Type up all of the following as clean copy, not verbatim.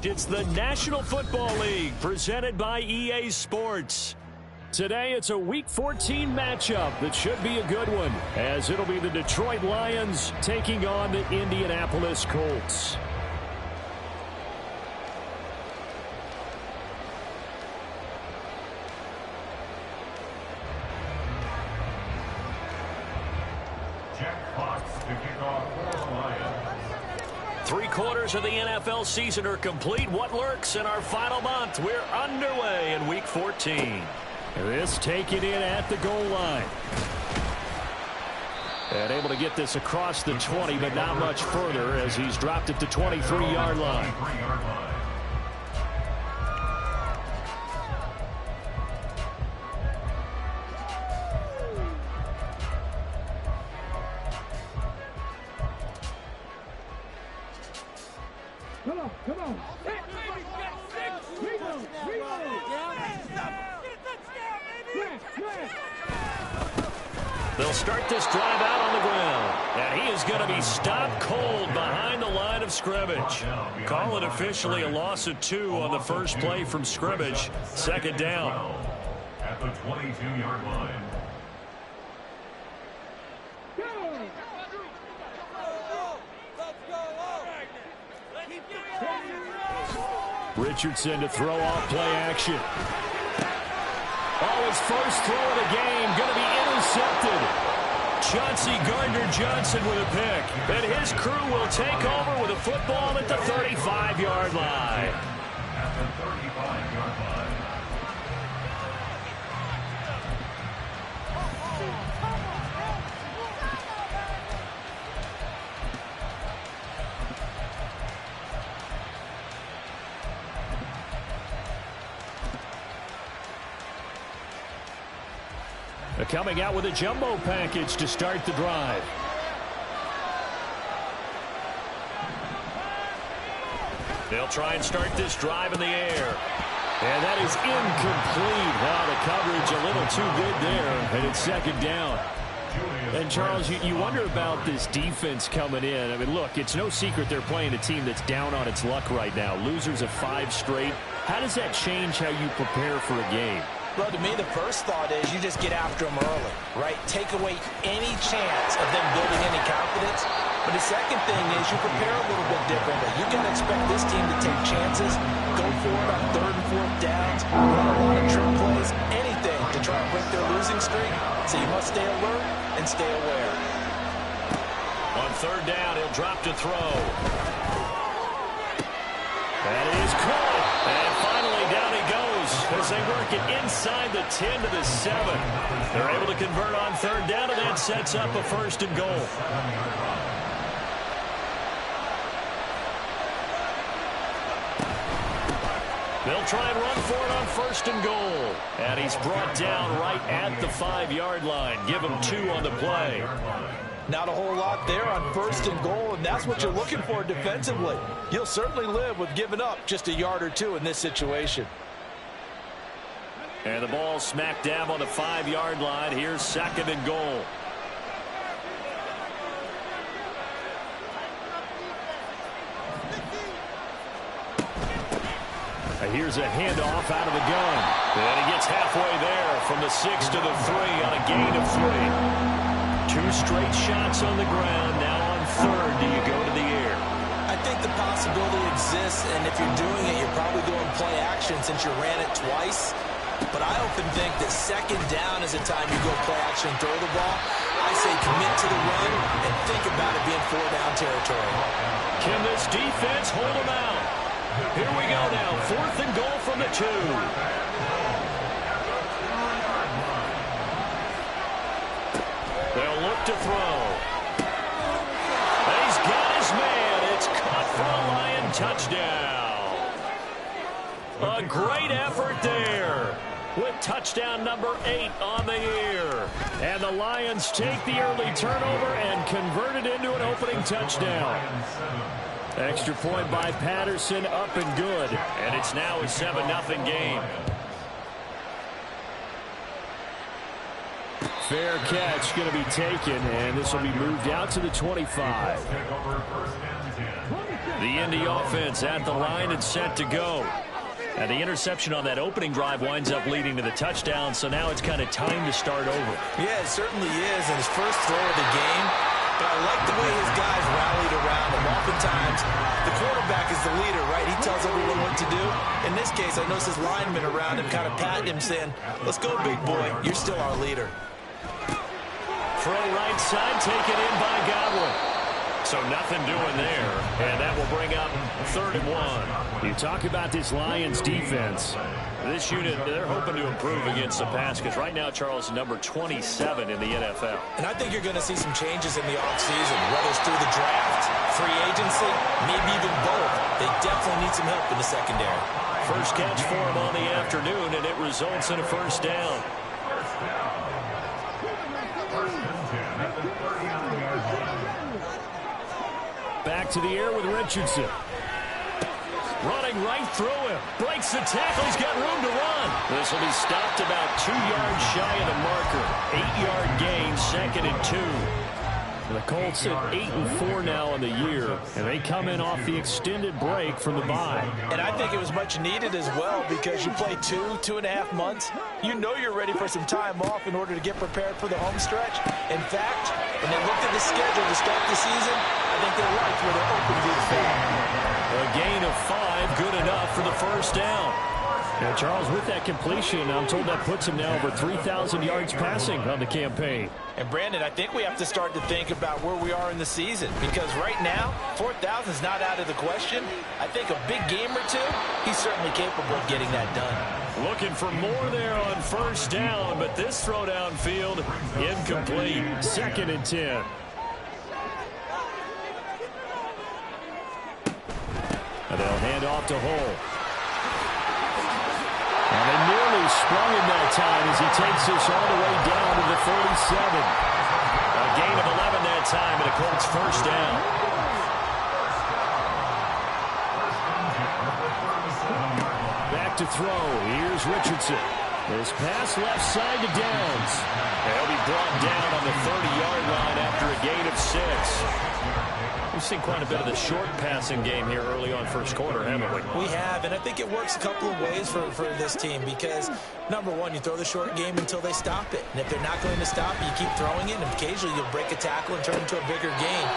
It's the National Football League presented by EA Sports. Today it's a Week 14 matchup that should be a good one, as it'll be the Detroit Lions taking on the Indianapolis Colts. Three-quarters of the NFL season are complete. What lurks in our final month? We're underway in Week 14. This taken in at the goal line. And able to get this across the 20, but not much further as he's dropped it to 23-yard line. Come on. They'll start this drive out on the ground. And he is going to be stopped cold behind the line of scrimmage. Call it officially a loss of 2 on the first play from scrimmage. Second down. At the 22-yard line. Richardson to throw off play action. Oh, his first throw of the game going to be intercepted. Chauncey Gardner-Johnson with a pick. And his crew will take over with a football at the 35-yard line. At the 35-yard line. Coming out with a jumbo package to start the drive. They'll try and start this drive in the air. And that is incomplete. Wow, the coverage a little too good there. And it's second down. And, Charles, you wonder about this defense coming in. I mean, look, it's no secret they're playing a team that's down on its luck right now. Losers of 5 straight. How does that change how you prepare for a game? Well, to me, the first thought is you just get after them early, right? Take away any chance of them building any confidence. But the second thing is you prepare a little bit differently. You can expect this team to take chances, go for it on 3rd and 4th downs, run a lot of trick plays, anything to try and break their losing streak. So you must stay alert and stay aware. On 3rd down, he'll drop to throw. That is caught. And finally down he goes as they work it inside the 10 to the 7. They're able to convert on 3rd down, and that sets up a 1st and goal. They'll try and run for it on 1st and goal. And he's brought down right at the 5-yard line. Give him 2 on the play. Not a whole lot there on 1st and goal, and that's what you're looking for defensively. You'll certainly live with giving up just a yard or 2 in this situation. And the ball smack dab on the 5-yard line. Here's 2nd and goal. And here's a handoff out of the gun. And he gets halfway there from the 6 to the 3 on a gain of 3. 2 straight shots on the ground. Now on 3rd, do you go to the air? I think the possibility exists, and if you're doing it, you're probably going play action since you ran it twice. But I often think that 2nd down is a time you go play action, throw the ball. I say commit to the run and think about it being 4-down territory. Can this defense hold them out? Here we go now. 4th and goal from the 2. They'll look to throw. And he's got his man. It's caught for a Lion touchdown. A great effort there with touchdown number 8 on the year. And the Lions take the early turnover and convert it into an opening touchdown. Extra point by Patterson, up and good. And it's now a 7-0 game. Fair catch going to be taken, and this will be moved out to the 25. The Indy offense at the line and set to go. And the interception on that opening drive winds up leading to the touchdown, so now it's kind of time to start over. Yeah, it certainly is, and his first throw of the game. But I like the way his guys rallied around him. Oftentimes, the quarterback is the leader, right? He tells everyone what to do. In this case, I noticed his linemen around him kind of patting him, saying, let's go, big boy. You're still our leader. Throw right side, taken in by Godwin. So nothing doing there, and that will bring up 3rd and 1. You talk about this Lions defense. This unit, they're hoping to improve against the pass because right now, Charles, number 27 in the NFL. And I think you're going to see some changes in the offseason, whether it's through the draft, free agency, maybe even both. They definitely need some help in the secondary. First catch for him on the afternoon, and it results in a first down. Back to the air with Richardson. Running right through him. Breaks the tackle. He's got room to run. This will be stopped about 2 yards shy of the marker. 8-yard gain, 2nd and 2. The Colts at 8-4 now in the year, and they come in off the extended break from the bye. And I think it was much needed as well because you play 2.5 months. You know you're ready for some time off in order to get prepared for the home stretch. In fact, when they looked at the schedule to start the season, I think they liked where they're open to do the film. A gain of 5, good enough for the first down. Now, Charles, with that completion, I'm told that puts him now over 3,000 yards passing on the campaign. And, Brandon, I think we have to start to think about where we are in the season because right now, 4,000 is not out of the question. I think a big game or two, he's certainly capable of getting that done. Looking for more there on first down, but this throw downfield incomplete. 2nd and 10. And they'll hand off to Hull. And they nearly sprung him that time as he takes this all the way down to the 47. A gain of 11 that time, and a Colts first down. Back to throw. Here's Richardson. This pass left side to Downs. They'll be brought down on the 30-yard line after a gain of 6. We've seen quite a bit of the short passing game here early on first quarter, haven't we? We have, and I think it works a couple of ways for this team because, number one, you throw the short game until they stop it. And if they're not going to stop it, you keep throwing it, and occasionally you'll break a tackle and turn it into a bigger gain.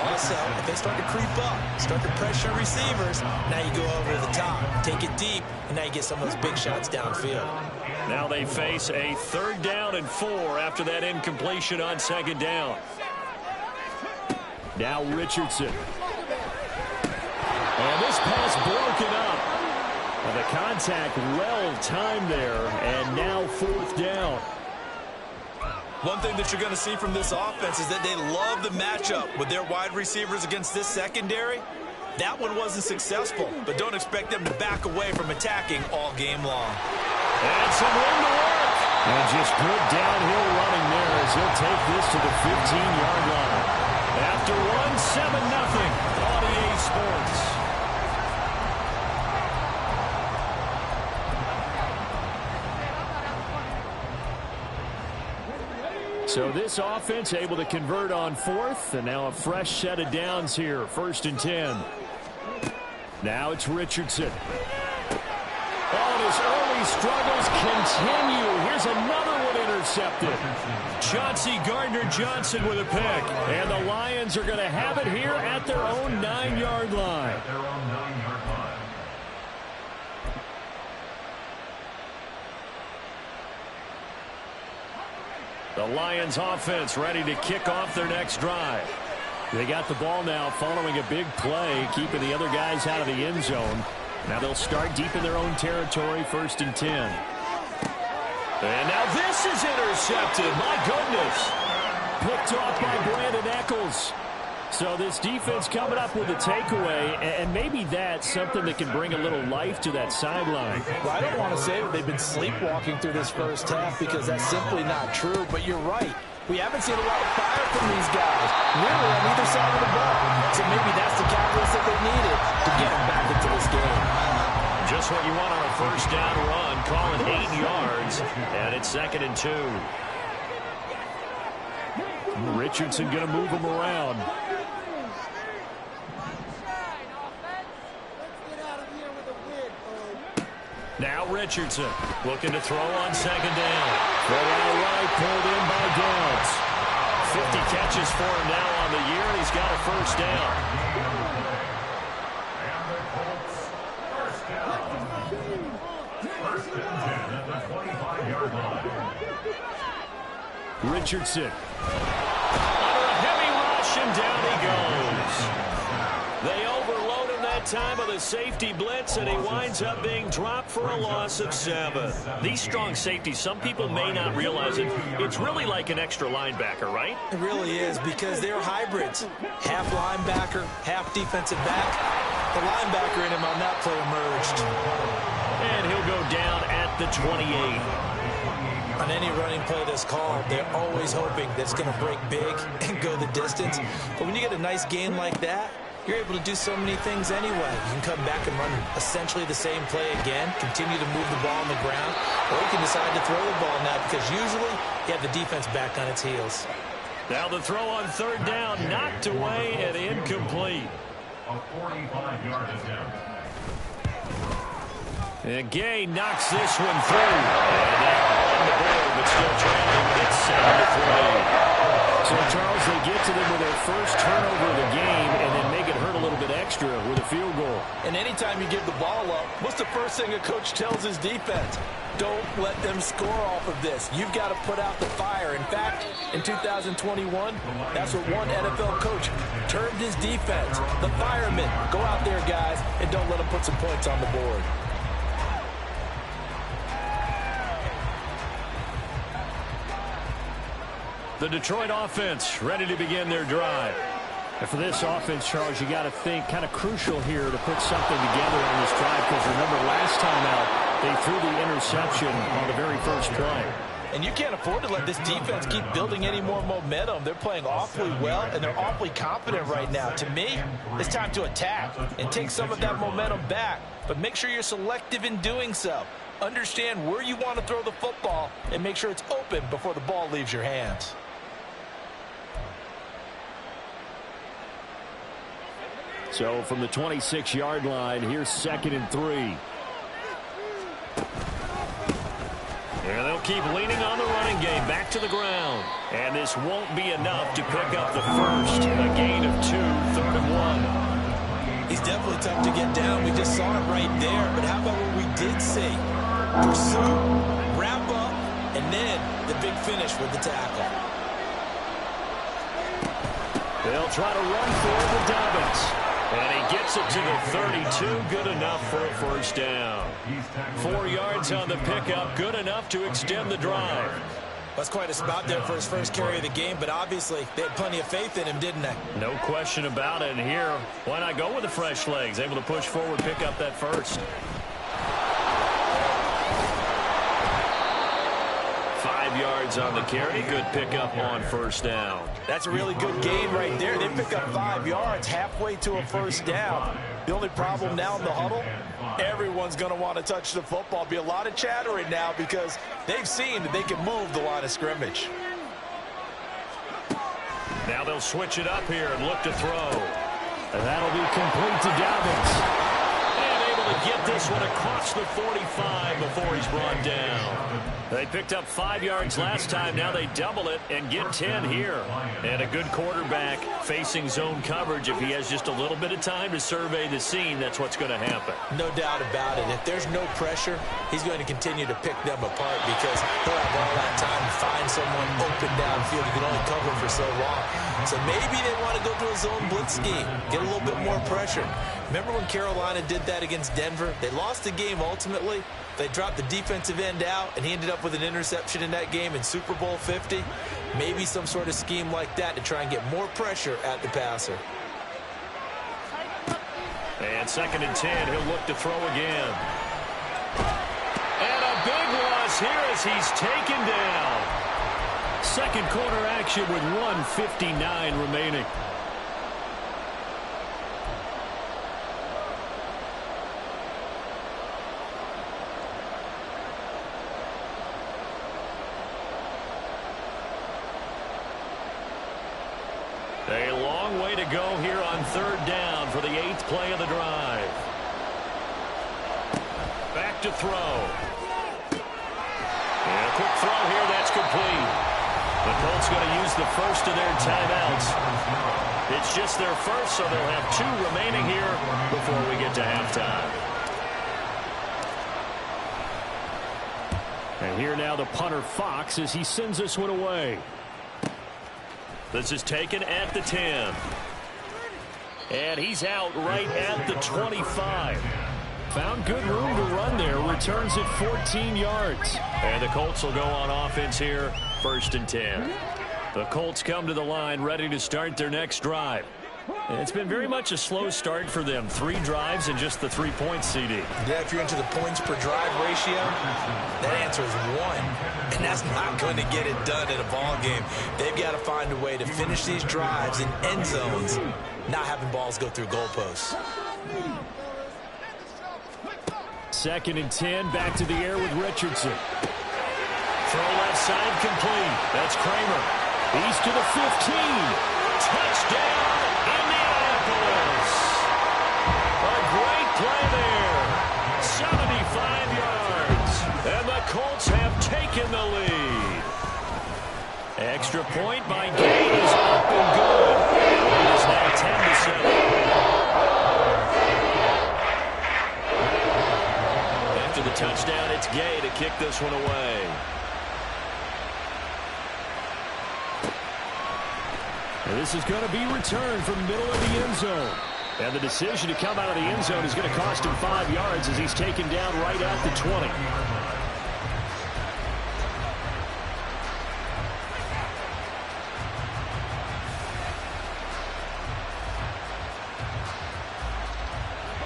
Also, if they start to creep up, start to pressure receivers, now you go over the top, take it deep, and now you get some of those big shots downfield. Now they face a 3rd down and 4 after that incompletion on 2nd down. Now Richardson. And this pass broken up. And the contact well timed there, and now 4th down. One thing that you're going to see from this offense is that they love the matchup with their wide receivers against this secondary. That one wasn't successful, but don't expect them to back away from attacking all game long. And some room to work. And just good downhill running there as he'll take this to the 15-yard line. After 1-7-0 on EA Sports. So this offense able to convert on 4th, and now a fresh set of downs here, 1st and 10. Now it's Richardson. Oh, and his early struggles continue. Here's another one intercepted. Chauncey Gardner-Johnson with a pick. And the Lions are going to have it here at their own 9-yard line. The Lions offense ready to kick off their next drive. They got the ball now following a big play, keeping the other guys out of the end zone. Now they'll start deep in their own territory, 1st and 10. And now this is intercepted. My goodness. Picked off by Brandon Echols. So this defense coming up with a takeaway, and maybe that's something that can bring a little life to that sideline. Well, I don't want to say that they've been sleepwalking through this first half because that's simply not true, but you're right. We haven't seen a lot of fire from these guys, really on either side of the ball. So maybe that's the catalyst that they needed to get them back into this game. Just what you want on a first down run, calling 8 yards, and it's 2nd and 2. Richardson going to move him around. Now Richardson looking to throw on second down. Throw out right, pulled in by Downs. 50 catches for him now on the year, and he's got a first down. And the Colts, first down. First and 10 at the 25-yard line. Richardson. Under a heavy rush, and down he goes. They overload him that time with a safety blitz, and he winds up being dropped for a loss of 7. These strong safeties, some people may not realize it. It's really like an extra linebacker, right? It really is, because they're hybrids. Half linebacker, half defensive back. The linebacker in him on that play emerged. And he'll go down at the 28. On any running play that's called, they're always hoping that it's going to break big and go the distance. But when you get a nice gain like that, you're able to do so many things anyway. You can come back and run essentially the same play again, continue to move the ball on the ground, or you can decide to throw the ball now because usually you have the defense back on its heels. Now the throw on third down, knocked away and incomplete. A 45-yard attempt. And Gay knocks this one through. And on the board, but still trailing. It's 7-3. So, Charles, they get to them with their first turnover of the game and then make it hurt a little bit extra with a field goal. And anytime you give the ball up, what's the first thing a coach tells his defense? Don't let them score off of this. You've got to put out the fire. In fact, in 2021, that's what one NFL coach termed his defense. The firemen. Go out there, guys, and don't let them put some points on the board. The Detroit offense ready to begin their drive. And for this offense, Charles, you got to think kind of crucial here to put something together on this drive because remember last time out, they threw the interception on the very first play. And you can't afford to let this defense keep building any more momentum. They're playing awfully well, and they're awfully confident right now. To me, it's time to attack and take some of that momentum back. But make sure you're selective in doing so. Understand where you want to throw the football and make sure it's open before the ball leaves your hands. So from the 26-yard line, here's 2nd and 3. And they'll keep leaning on the running game back to the ground. And this won't be enough to pick up the first. A gain of 2, 3rd and 1. He's definitely tough to get down. We just saw it right there. But how about what we did see? Pursue, wrap up, and then the big finish with the tackle. They'll try to run for it with Dobbins. And he gets it to the 32. Good enough for a first down. 4 yards on the pickup. Good enough to extend the drive. That's quite a spot there for his first carry of the game, but obviously they had plenty of faith in him, didn't they? No question about it. And here, why not go with the fresh legs? Able to push forward, pick up that first. 5 yards on the carry. Good pickup on first down. That's a really good gain right there. They pick up 5 yards halfway to a first down. The only problem now in the huddle, everyone's going to want to touch the football. Be a lot of chattering now because they've seen that they can move the line of scrimmage. Now they'll switch it up here and look to throw. And that'll be complete to Dobbins. And able to get this one across the 45 before he's brought down. They picked up 5 yards last time. Now they double it and get 10 here. And a good quarterback facing zone coverage. If he has just a little bit of time to survey the scene, that's what's going to happen. No doubt about it. If there's no pressure, he's going to continue to pick them apart because he'll have all that time to find someone open downfield. He can only cover for so long. So maybe they want to go to a zone blitz scheme, get a little bit more pressure. Remember when Carolina did that against Denver? They lost the game ultimately. They dropped the defensive end out, and he ended up with an interception in that game in Super Bowl 50. Maybe some sort of scheme like that to try and get more pressure at the passer. And 2nd and 10, he'll look to throw again. And a big loss here as he's taken down. Second quarter action with 1:59 remaining. A long way to go here on 3rd down for the 8th play of the drive. Back to throw. And a quick throw here. That's complete. The Colts going to use the first of their timeouts. It's just their first, so they'll have 2 remaining here before we get to halftime. And here now the punter Fox as he sends this one away. This is taken at the 10. And he's out right at the 25. Found good room to run there. Returns it 14 yards. And the Colts will go on offense here. 1st and 10. The Colts come to the line ready to start their next drive. And it's been very much a slow start for them. 3 drives and just the 3 points, CD. Yeah, if you're into the points per drive ratio, that answer is 1. And that's not going to get it done in a ball game. They've got to find a way to finish these drives in end zones, not having balls go through goalposts. 2nd and 10, back to the air with Richardson. Throw left side complete. That's Kramer. He's to the 15. Touchdown, Indianapolis. A great play there. 75 yards. And the Colts have taken the lead. Extra point by Gay is up and good. It is now 10-7. After the touchdown, it's Gay to kick this one away. And this is going to be returned from the middle of the end zone. And the decision to come out of the end zone is going to cost him 5 yards as he's taken down right at the 20.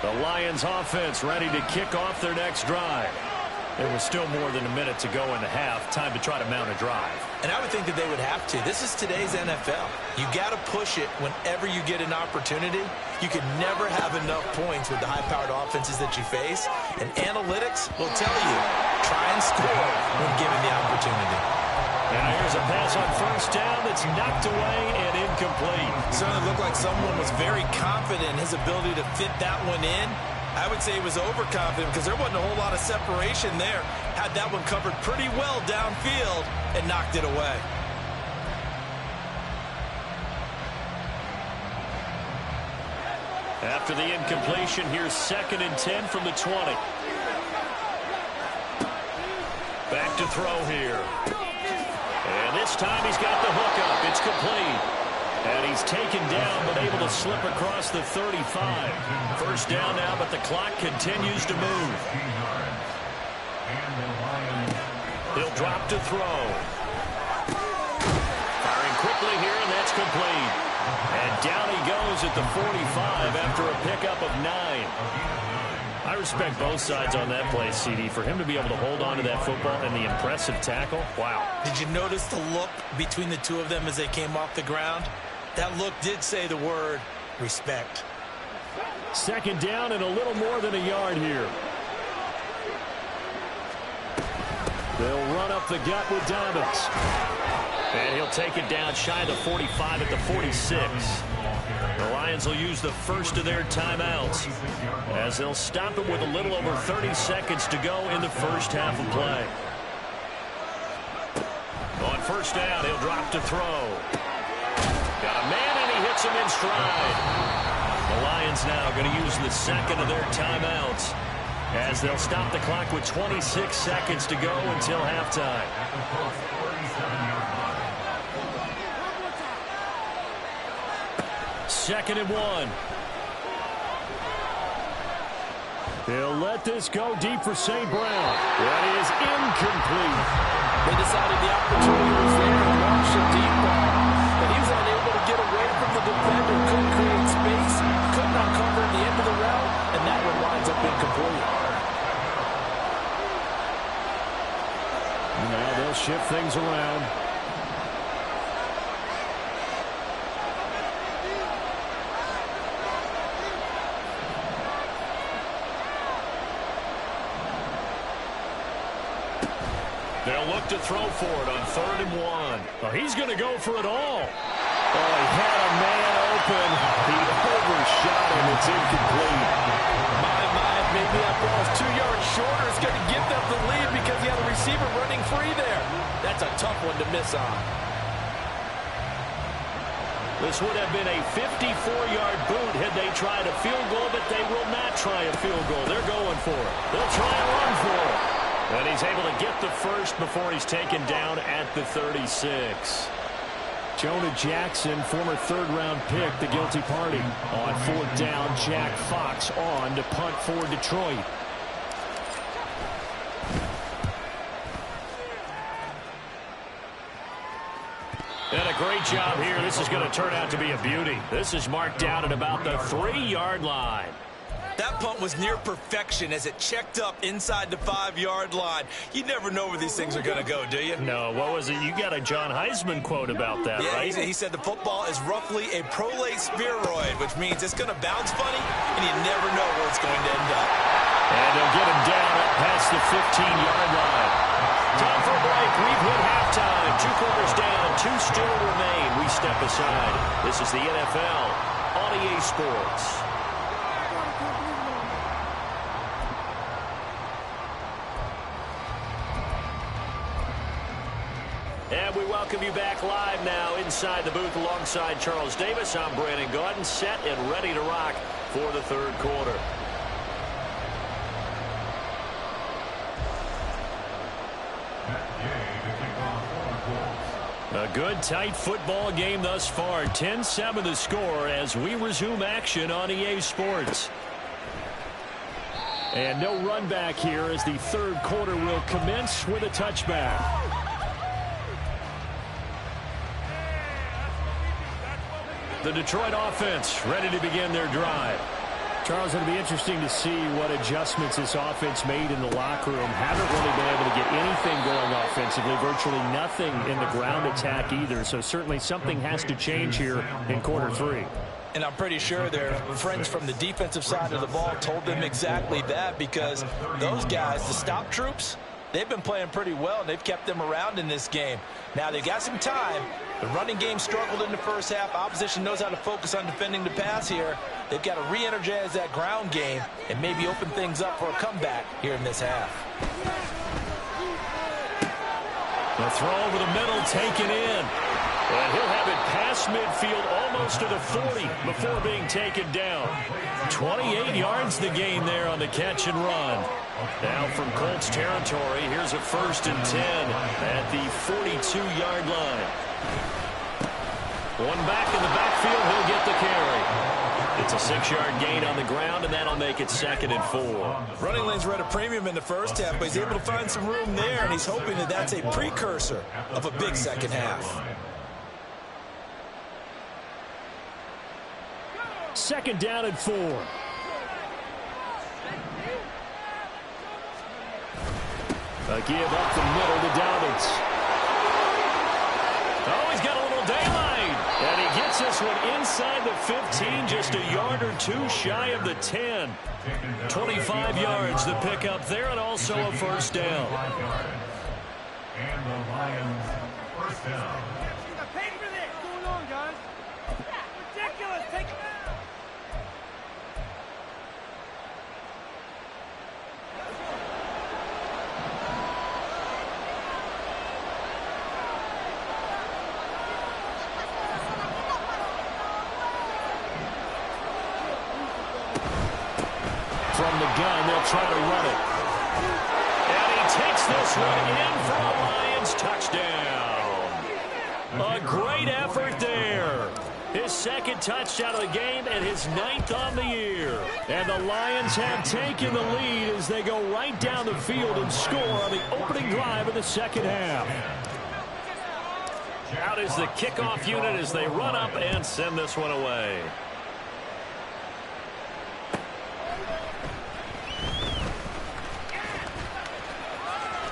The Lions offense ready to kick off their next drive. There was still more than a minute to go in the half. Time to try to mount a drive. And I would think that they would have to. This is today's NFL. You got to push it whenever you get an opportunity. You can never have enough points with the high-powered offenses that you face. And analytics will tell you, try and score when given the opportunity. And here's a pass on 1st down that's knocked away and incomplete. Certainly looked like someone was very confident in his ability to fit that one in. I would say he was overconfident because there wasn't a whole lot of separation there. Had that one covered pretty well downfield and knocked it away. After the incompletion, here's 2nd and 10 from the 20. Back to throw here. And this time he's got the hook up. It's complete. And he's taken down but able to slip across the 35. 1st down now, but the clock continues to move. He'll drop to throw. Firing quickly here, and that's complete. And down he goes at the 45 after a pickup of 9. I respect both sides on that play, CD. For him to be able to hold on to that football and the impressive tackle, wow. Did you notice the look between the two of them as they came off the ground? That look did say the word respect. 2nd down and a little more than a yard here. They'll run up the gut with Dobbins. And he'll take it down shy of the 45 at the 46. The Lions will use the first of their timeouts as they'll stop it with a little over 30 seconds to go in the first half of play. On 1st down, he'll drop to throw. Got a man, and he hits him in stride. The Lions now going to use the 2nd of their timeouts as they'll stop the clock with 26 seconds to go until halftime. Second and 1. They'll let this go deep for St. Brown. That is incomplete. They decided the opportunity was there and launched a deep ball. But he was unable to get away from the defender. Couldn't create space. Could not cover at the end of the route. And that one winds up incomplete. Now they'll shift things around. They'll look to throw for it on 3rd and 1. Well, he's going to go for it all. Oh, he had a man open. He overshot him. It's incomplete. My, maybe that ball's 2 yards shorter That's a tough one to miss on. This would have been a 54-yard boot had they tried a field goal, but they will not try a field goal. They're going for it. They'll try a run for it. And he's able to get the first before he's taken down at the 36. Jonah Jackson, former third-round pick, the guilty party. On fourth down, Jack Fox on to punt for Detroit. And a great job here. This is going to turn out to be a beauty. This is marked down at about the 3-yard line. That punt was near perfection as it checked up inside the 5-yard line. You never know where these things are going to go, do you? No, what was it? You got a John Heisman quote about that, yeah, right? He said the football is roughly a prolate spheroid, which means it's going to bounce funny, and you never know where it's going to end up. And they'll get him down up past the 15-yard line. Time for a break. We've hit halftime. 2 quarters down, 2 still remain. We step aside. This is the NFL on EA Sports. And we welcome you back live now inside the booth alongside Charles Davis. I'm Brandon Gaudin, set and ready to rock for the third quarter. A good, tight football game thus far. 10-7 the score as we resume action on EA Sports. And no run back here as the third quarter will commence with a touchback. The Detroit offense ready to begin their drive. Charles, it'll be interesting to see what adjustments this offense made in the locker room. Haven't really been able to get anything going offensively. Virtually nothing in the ground attack either. So certainly something has to change here in quarter 3. And I'm pretty sure their friends from the defensive side of the ball told them exactly that, because those guys, the stop troops, they've been playing pretty well, and they've kept them around in this game. Now, they've got some time. The running game struggled in the first half. Opposition knows how to focus on defending the pass here. They've got to re-energize that ground game and maybe open things up for a comeback here in this half. The throw over the middle taken in. And he'll have it past midfield almost to the 40 before being taken down. 28 yards the gain there on the catch and run. Now from Colts territory, here's a 1st and 10 at the 42-yard line. One back in the backfield, he'll get the carry. It's a 6-yard gain on the ground, and that'll make it 2nd and 4. Running lanes were at a premium in the first half, but he's able to find some room there, and he's hoping that that's a precursor of a big second half. 2nd down and 4. A give up the middle to Dobbins. Oh, he's got a little daylight. And he gets this one inside the 15, just a yard or 2 shy of the 10. 25 yards the pickup there, and also a 1st down. And the Lions, 1st down. What's going on, guys? Ridiculous. Take it down. From the gun, they'll try to run it. And he takes this one in for a Lions touchdown. A great effort there. His 2nd touchdown of the game and his 9th on the year. And the Lions have taken the lead as they go right down the field and score on the opening drive of the 2nd half. Out is the kickoff unit as they run up and send this one away.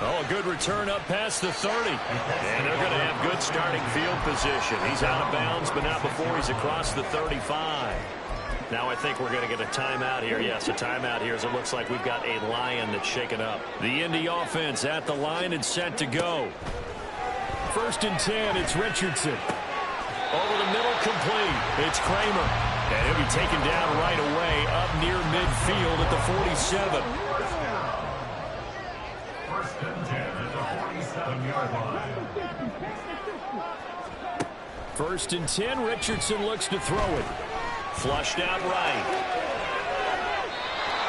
Oh, a good return up past the 30. And they're going to have good starting field position. He's out of bounds, but not before he's across the 35. Now I think we're going to get a timeout here. Yes, a timeout here as it looks like we've got a Lion that's shaken up. The Indy offense at the line and set to go. 1st and 10, it's Richardson. Over the middle, complete. It's Kramer. And he'll be taken down right away up near midfield at the 47. 1st and 10 at the 47. 27-yard line. 1st and 10. Richardson looks to throw it. Flushed out right.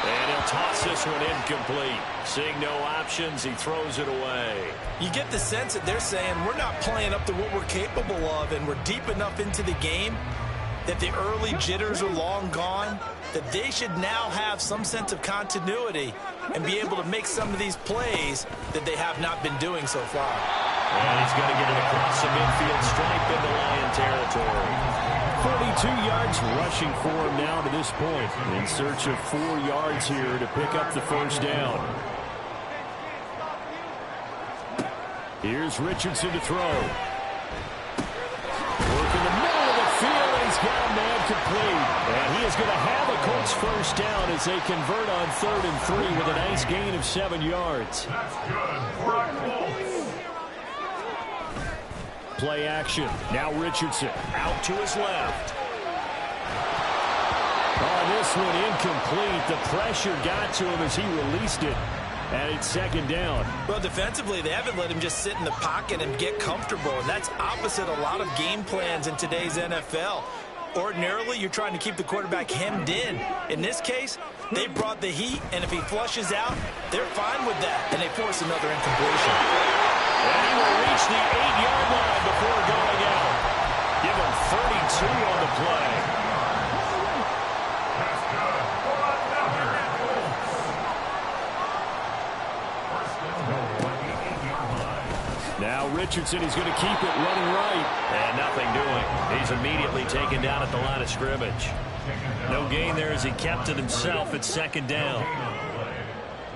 And he'll toss this one incomplete. Seeing no options, he throws it away. You get the sense that they're saying we're not playing up to what we're capable of, and we're deep enough into the game that the early jitters are long gone, that they should now have some sense of continuity and be able to make some of these plays that they have not been doing so far. And he's going to get it across the midfield stripe into Lion territory. 42 yards rushing for him now to this point. In search of 4 yards here to pick up the first down. Here's Richardson to throw. Work in the middle of the field, and he's got a man complete. And he is going to have a Colts first down as they convert on 3rd and 3 with a nice gain of 7 yards. That's good for a Colts. Play action. Now Richardson out to his left. Oh, this one incomplete. The pressure got to him as he released it. And it's 2nd down. Well, defensively, they haven't let him just sit in the pocket and get comfortable. And that's opposite a lot of game plans in today's NFL. Ordinarily, you're trying to keep the quarterback hemmed in. In this case, they brought the heat, and if he flushes out, they're fine with that. And they force another incompletion. And he will reach the 8-yard line before going out. Give him 32 on the play. That's good for another Colts. 1st and goal at the 8-yard line. Now Richardson is going to keep it running right. And nothing doing. He's immediately taken down at the line of scrimmage. No gain there as he kept it himself at 2nd down.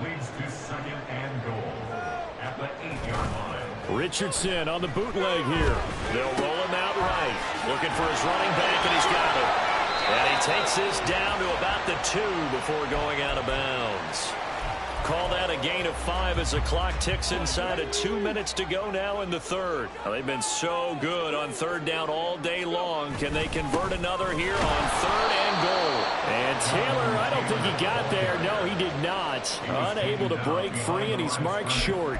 Leads to 2nd and goal at the 8-yard line. Richardson on the bootleg here. They'll roll him out right. Looking for his running back, and he's got it. And he takes this down to about the 2 before going out of bounds. Call that a gain of 5 as the clock ticks inside of 2 minutes to go now in the 3rd. Now, they've been so good on 3rd down all day long. Can they convert another here on 3rd and goal? And Taylor, I don't think he got there. No, he did not. Unable to break free, and he's marked short.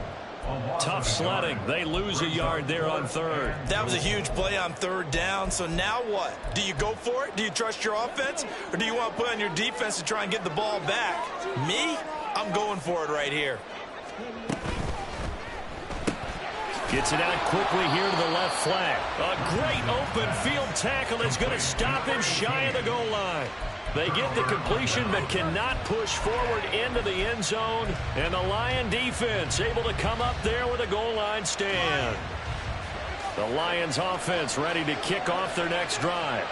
Tough sledding. They lose a yard there on 3rd. That was a huge play on 3rd down. So now what? Do you go for it? Do you trust your offense? Or do you want to put on your defense to try and get the ball back? Me? I'm going for it right here. Gets it out quickly here to the left flank. A great open field tackle that's going to stop him shy of the goal line. They get the completion but cannot push forward into the end zone. And the Lion defense able to come up there with a goal line stand. The Lions offense ready to kick off their next drive.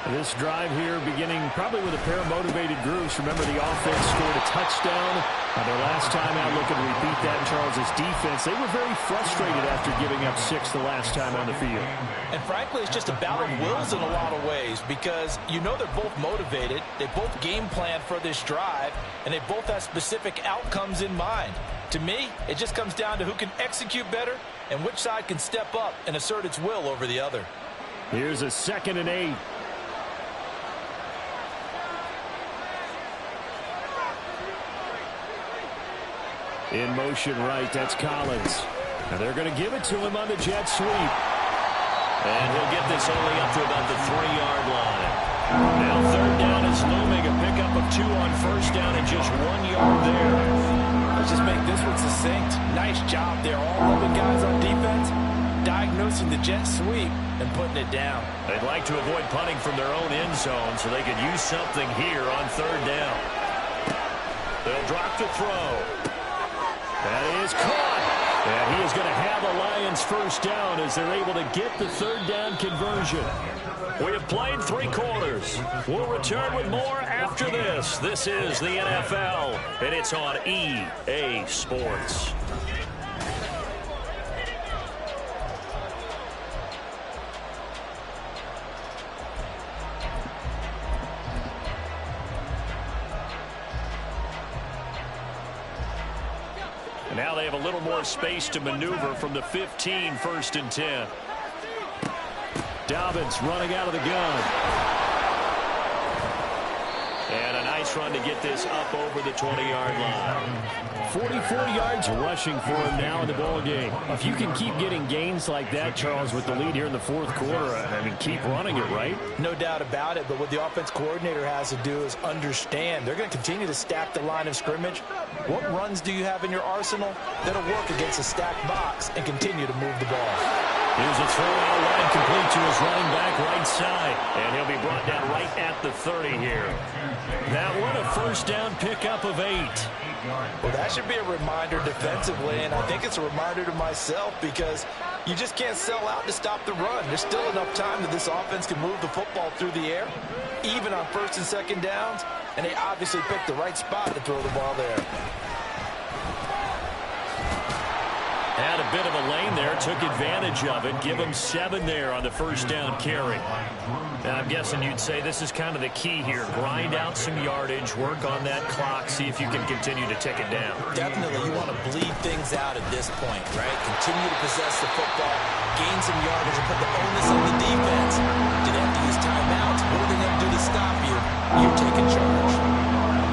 This drive here beginning probably with a pair of motivated groups. Remember, the offense scored a touchdown. Their last time out looking to repeat that in Charles' defense. They were very frustrated after giving up 6 the last time on the field. And frankly, it's just a battle of wills in a lot of ways because you know they're both motivated. They both game plan for this drive, and they both have specific outcomes in mind. To me, it just comes down to who can execute better and which side can step up and assert its will over the other. Here's a 2nd and 8. In motion right, that's Collins. Now they're going to give it to him on the jet sweep. And he'll get this only up to about the 3-yard line. Now 3rd down is looming. A pickup of 2 on 1st down and just 1 yard there. Let's just make this one succinct. Nice job there. All 11 guys on defense diagnosing the jet sweep and putting it down. They'd like to avoid punting from their own end zone so they could use something here on 3rd down. They'll drop to throw. That is caught. And he is going to have the Lions first down as they're able to get the 3rd down conversion. We have played 3 quarters. We'll return with more after this. This is the NFL, and it's on EA Sports. And now they have a little more space to maneuver from the 15, 1st and 10. Dobbins running out of the gun. And a nice run to get this up over the 20-yard line. 44 yards rushing for him now in the ball game. If you can keep getting gains like that, Charles, with the lead here in the fourth quarter, I mean, keep running it, right? No doubt about it, but what the offense coordinator has to do is understand they're going to continue to stack the line of scrimmage. What runs do you have in your arsenal that'll work against a stacked box and continue to move the ball? Here's a throw out wide, complete to his running back right side. And he'll be brought down right at the 30 here. That one a first down pickup of 8. Well, that should be a reminder defensively, and I think it's a reminder to myself because you just can't sell out to stop the run. There's still enough time that this offense can move the football through the air, even on first and second downs, and they obviously picked the right spot to throw the ball there. Had a bit of a lane there, took advantage of it. Give him 7 there on the first down carry. And I'm guessing you'd say this is kind of the key here. Grind out some yardage, work on that clock, see if you can continue to tick it down. Definitely, you want to bleed things out at this point, right? Continue to possess the football, gain some yardage, and put the onus on the defense. Do they have to use timeouts? What are they going to do to stop you? You're taking charge.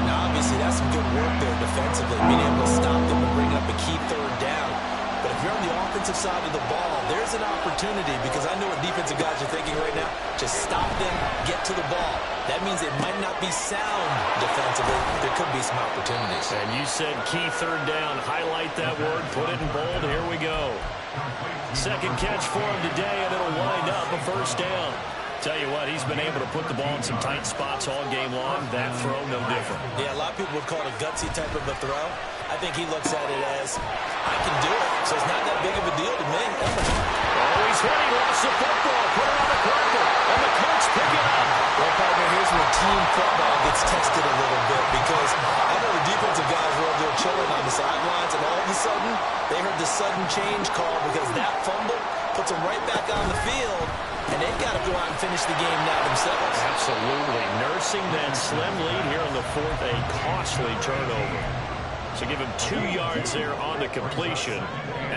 Now, obviously, that's some good work there defensively, being able to stop them and bring up a key third down. But if you're on the offensive side of the ball, there's an opportunity because I know what defensive guys are thinking right now. Just stop them, get to the ball. That means it might not be sound defensively. There could be some opportunities. And you said key third down. Highlight that word, put it in bold. Here we go. Second catch for him today, and it'll wind up a first down. Tell you what, he's been able to put the ball in some tight spots all game long. That throw, no different. Yeah, a lot of people would call it a gutsy type of a throw. I think he looks at it as, I can do it, so it's not that big of a deal to me. Oh, he's hit. He lost the football. Put it on the carpet, and the Colts pick it up. Well, partner, here's where team football gets tested a little bit because I know the defensive guys were over there chilling on the sidelines, and all of a sudden, they heard the sudden change call because that fumble puts them right back on the field. And they've got to go out and finish the game now themselves. Absolutely. Nursing that slim lead here in the fourth, a costly turnover. So give him 2 yards there on the completion,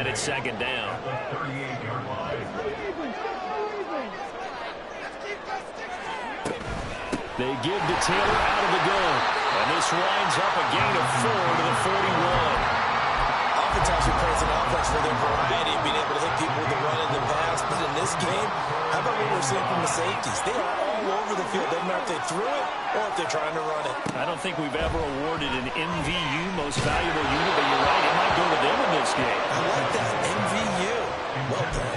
and it's second down. They give to Taylor out of the gun. And this winds up a gain of 4 to the 41. Oftentimes we praise an offense for their variety, being able to hit people with the run and the pass. But in this game, how about what we're seeing from the safeties? They are all over the field. Doesn't matter if they threw it or if they're trying to run it. I don't think we've ever awarded an MVU, most valuable unit, but you're right, it might go to them in this game. I like that, MVU. Well done.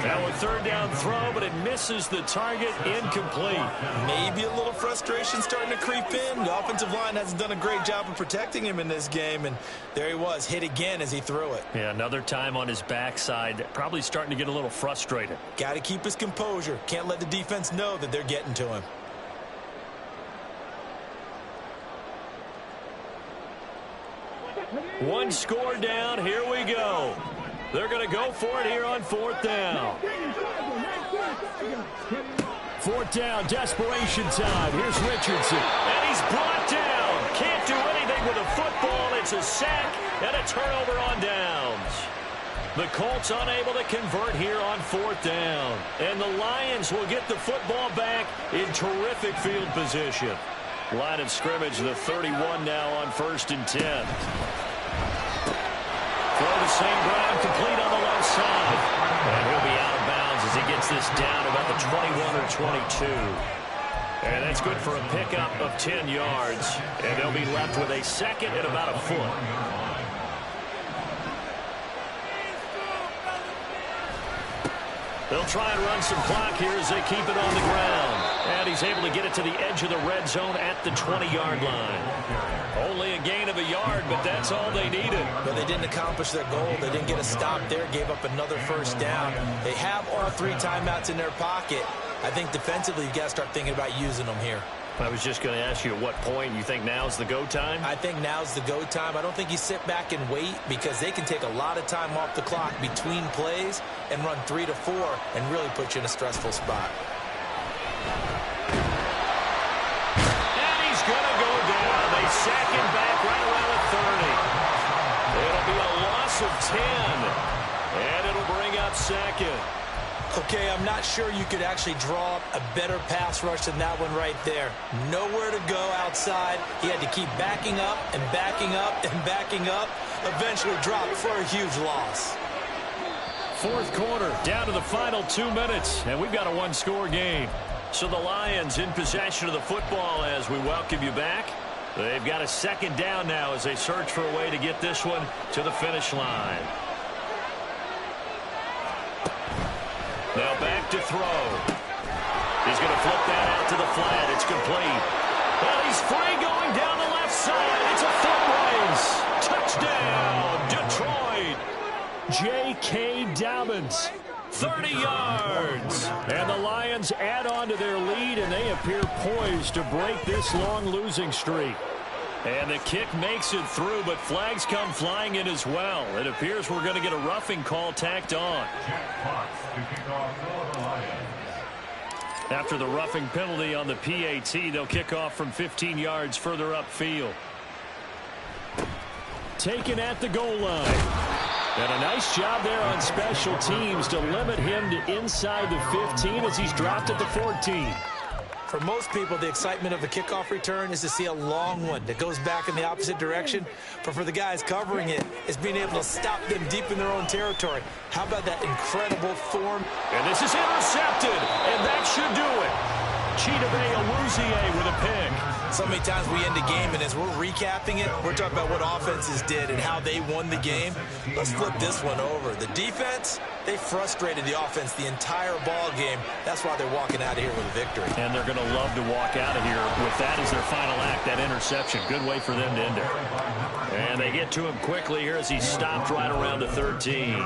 Now a third down throw, but it misses the target, incomplete. Maybe a little frustration starting to creep in. The offensive line hasn't done a great job of protecting him in this game, and there he was, hit again as he threw it. Yeah, another time on his backside, probably starting to get a little frustrated. Got to keep his composure. Can't let the defense know that they're getting to him. One score down, here we go. They're going to go for it here on fourth down. Fourth down, desperation time. Here's Richardson. And he's brought down. Can't do anything with a football. It's a sack and a turnover on downs. The Colts unable to convert here on fourth down. And the Lions will get the football back in terrific field position. Line of scrimmage, the 31 now on 1st and 10. Throw to St. Brown, complete on the left side. And he'll be out of bounds as he gets this down about the 21 or 22. And that's good for a pickup of 10 yards. And they'll be left with a second and about a foot. They'll try and run some clock here as they keep it on the ground. And he's able to get it to the edge of the red zone at the 20-yard line. Only a gain of a yard, but that's all they needed. But they didn't accomplish their goal. They didn't get a stop there, gave up another first down. They have all 3 timeouts in their pocket. I think defensively you've got to start thinking about using them here. I was just going to ask you at what point you think now's the go time? I think now's the go time. I don't think you sit back and wait because they can take a lot of time off the clock between plays and run 3 to 4 and really put you in a stressful spot. And he's going to go down. They sack him back right around the 30. It'll be a loss of 10. And it'll bring up second. Okay, I'm not sure you could actually draw up a better pass rush than that one right there. Nowhere to go outside. He had to keep backing up and backing up and backing up. Eventually dropped for a huge loss. Fourth quarter, down to the final 2 minutes, and we've got a one-score game. So the Lions in possession of the football as we welcome you back. They've got a second down now as they search for a way to get this one to the finish line. Now back to throw. He's going to flip that out to the flat. It's complete. Well, he's free going down the left side. It's a foot race. Touchdown, Detroit. J.K. Dobbins, 30 yards. And the Lions add on to their lead, and they appear poised to break this long losing streak. And the kick makes it through, but flags come flying in as well. It appears we're going to get a roughing call tacked on. After the roughing penalty on the PAT, they'll kick off from 15 yards further upfield. Taken at the goal line. And a nice job there on special teams to limit him to inside the 15 as he's dropped at the 14. For most people, the excitement of a kickoff return is to see a long one that goes back in the opposite direction. But for the guys covering it, it's being able to stop them deep in their own territory. How about that incredible form? And this is intercepted, and that should do it. Chidobe Awuzie with a pick. So many times we end a game, and as we're recapping it, we're talking about what offenses did and how they won the game. Let's flip this one over. The defense, they frustrated the offense the entire ball game. That's why they're walking out of here with a victory. And they're going to love to walk out of here with that as their final act, that interception. Good way for them to end it. And they get to him quickly here as he stopped right around the 13.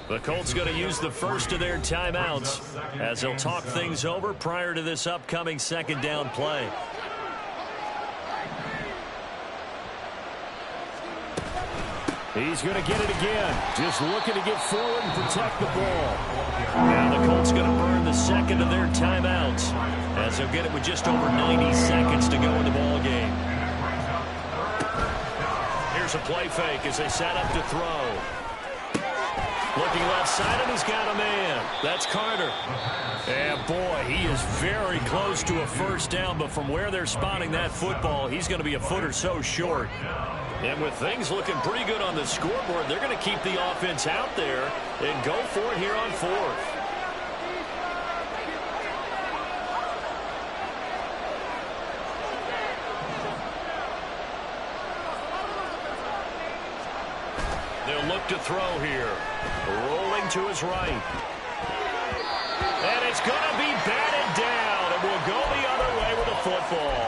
The Colts going to use the first of their timeouts as they'll talk things over prior to this upcoming second down play. He's going to get it again. Just looking to get forward and protect the ball. Now the Colts going to burn the second of their timeouts as they'll get it with just over 90 seconds to go in the ball game. Here's a play fake as they set up to throw. Looking left side, and he's got a man. That's Carter. And boy, he is very close to a first down, but from where they're spotting that football, he's going to be a foot or so short. And with things looking pretty good on the scoreboard, they're going to keep the offense out there and go for it here on fourth. They'll look to throw here. Rolling to his right. And it's going to be batted down. And will go the other way with a football.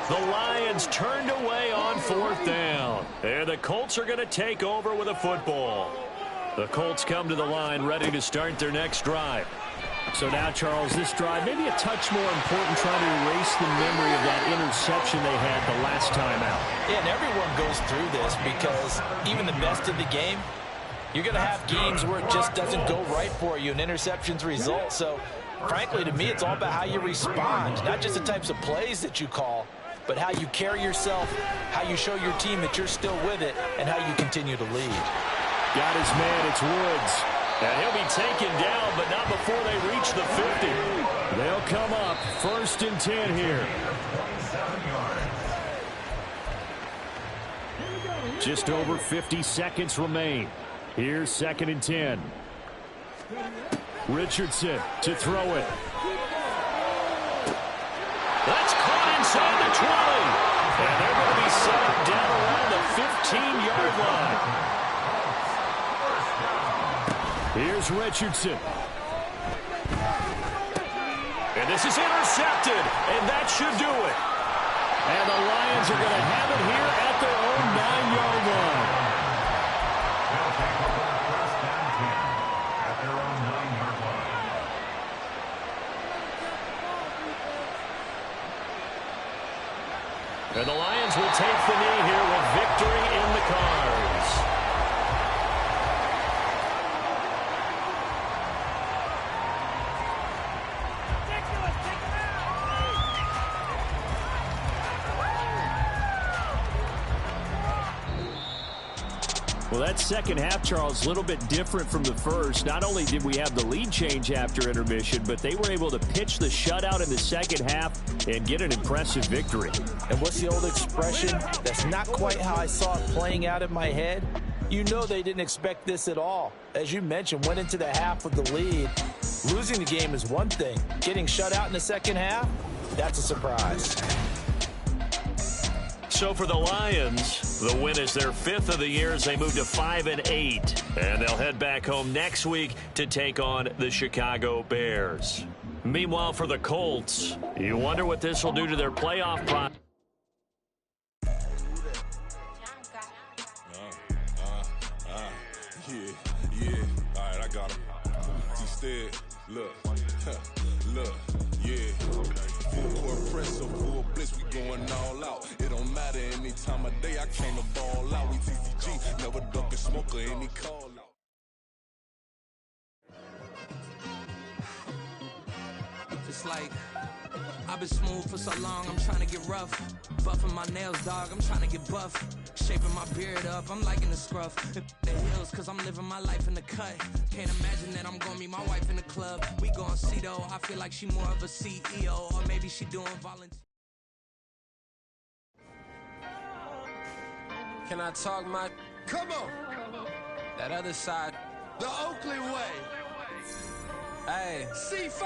The Lions turned away on fourth down. And the Colts are going to take over with a football. The Colts come to the line ready to start their next drive. So now, Charles, this drive maybe a touch more important, trying to erase the memory of that interception they had the last time out. Yeah, and everyone goes through this because even the best of the game, you're going to have games where it just doesn't go right for you and interceptions result. So, frankly, to me, it's all about how you respond, not just the types of plays that you call, but how you carry yourself, how you show your team that you're still with it, and how you continue to lead. Got his man, it's Woods. And he'll be taken down, but not before they reach the 50. They'll come up 1st and 10 here. Just over 50 seconds remain. Here's 2nd and 10. Richardson to throw it. That's caught inside the 20. And they're going to be set up down around the 15-yard line. Here's Richardson. And this is intercepted, and that should do it. And the Lions are going to have it here at their own 9-yard line. They'll take over first and 10 at their own 9-yard line. And the Lions will take the knee here with victory in the cards. Well, that second half, Charles, a little bit different from the first. Not only did we have the lead change after intermission, but they were able to pitch the shutout in the second half and get an impressive victory. And what's the old expression? That's not quite how I saw it playing out in my head. You know they didn't expect this at all. As you mentioned, went into the half with the lead. Losing the game is one thing. Getting shut out in the second half, that's a surprise. So for the Lions, the win is their 5th of the year as they move to 5-8. And they'll head back home next week to take on the Chicago Bears. Meanwhile, for the Colts, you wonder what this will do to their playoff process. Yeah, all right, I got him. Instead, look, yeah. Full court press or full blitz, we going all out. It don't matter any time of day, I came to ball out. We TCG, never duck a smoker, any call out. It's like I've been smooth for so long, I'm trying to get rough. Buffing my nails, dog, I'm trying to get buff. Shaping my beard up, I'm liking the scruff. The heels, cause I'm living my life in the cut. Can't imagine that I'm gonna meet my wife in the club. We gon' see though, I feel like she more of a CEO. Or maybe she doing volunteer. Can I talk my... Come on! That other side. The Oakley way. Hey, C5.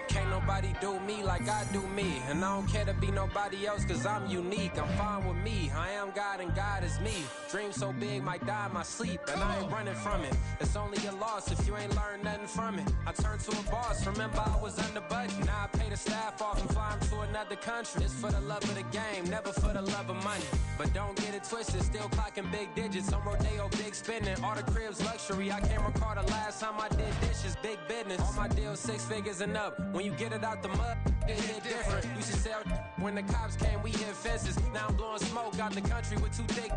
Can't nobody do me like I do me. And I don't care to be nobody else cause I'm unique. I'm fine with me. I am God and God is me. Dream so big might die in my sleep. And I ain't running from it. It's only a loss if you ain't learned nothing from it. I turned to a boss. Remember I was under budget. Now I pay the staff off and fly them to another country. It's for the love of the game, never for the love of money. But don't get it twisted. Still clocking big digits. On Rodeo, big spending. All the cribs luxury. I can't recall the last time I did dishes. Big business. All my deals 6 figures and up. When you get it out the mud, it hit different. Used to sell when the cops came, we hit fences. Now I'm blowing smoke out the country with 2 thick.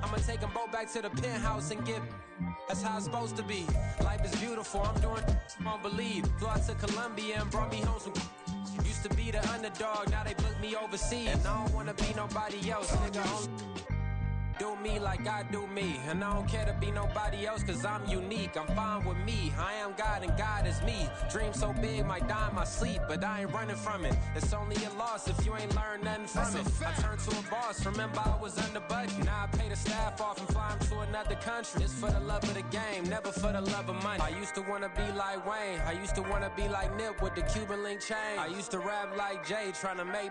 I'ma take them both back to the penthouse and get. That's how it's supposed to be. Life is beautiful. I'm doing won't believe. Flew out to Colombia and brought me home some. Used to be the underdog, now they book me overseas. And I don't wanna be nobody else, nigga. Do me like I do me. And I don't care to be nobody else cause I'm unique. I'm fine with me. I am God and God is me. Dream so big might die in my sleep. But I ain't running from it. It's only a loss if you ain't learned nothing from it. I turned to a boss. Remember I was under budget. Now I pay the staff off and fly them to another country. It's for the love of the game, never for the love of money. I used to wanna be like Wayne. I used to wanna be like Nip with the Cuban link chain. I used to rap like Jay trying to make